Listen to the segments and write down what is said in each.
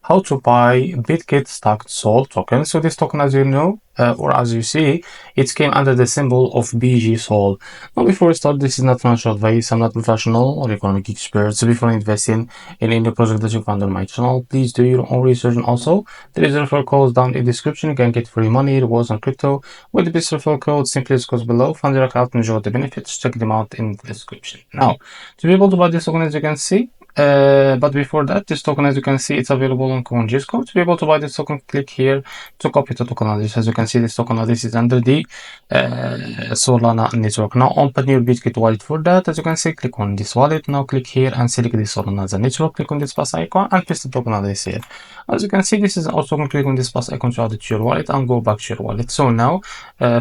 how to buy Bitget stacked SOL token. So this token, as you know, or as you see, it came under the symbol of BGSOL. Now, before we start, this is not financial advice. I'm not professional or economic expert. So before investing in any project that you find on my channel, please do your own research. And also, there is a referral code down in the description. You can get free money, rewards on crypto with the best referral code. Simply goes below. Find your account and enjoy the benefits. Check them out in the description. Now, to be able to buy this token, as you can see, but before that, this token, as you can see, it's available on CoinGecko. To be able to buy this token, click here to copy the token address. As you can see, this token address is under the Solana network. Now open your Bitget wallet. For that, as you can see, click on this wallet. Now click here and select the Solana as a network. Click on this plus icon and paste the token address here. As you can see, this is also going to click on this plus icon to add it to your wallet and go back to your wallet. So now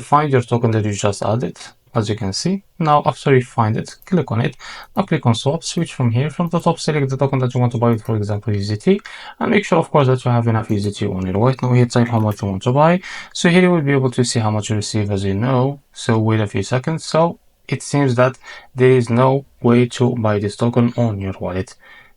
find your token that you just added. As you can see, now after you find it, click on it. Now click on swap, switch from here. From the top, select the token that you want to buy with, for example, USDT, and make sure, of course, that you have enough USDT on your wallet. Now here, type how much you want to buy. So here you will be able to see how much you receive, as you know. So wait a few seconds. So it seems that there is no way to buy this token on your wallet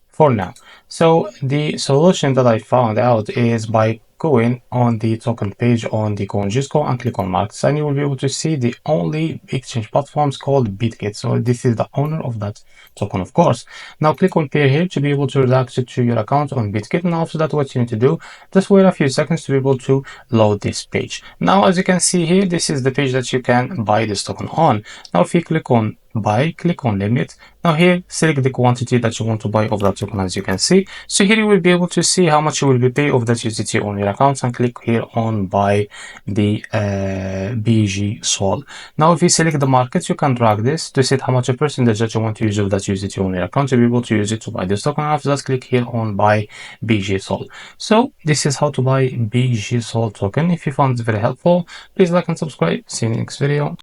for now. So the solution that I found out is by going on the token page on the CoinGecko and click on markets, and you will be able to see the only exchange platforms called Bitget. So this is the owner of that token, of course. Now click on pair here to be able to redact it to your account on Bitget. And after that, what you need to do, just wait a few seconds to be able to load this page. Now, as you can see here, this is the page that you can buy this token on. Now if you click on buy, click on limit. Now here, select the quantity that you want to buy of that token, as you can see. So here you will be able to see how much you will be paid of that USDT on your accounts, and click here on buy the BGSOL. Now if you select the market, you can drag this to set how much a percentage that you want to use of that USDT on your account to be able to use it to buy this token. After that, click here on buy BGSOL. So this is how to buy BGSOL token. If you found it very helpful, please like and subscribe. See you in the next video.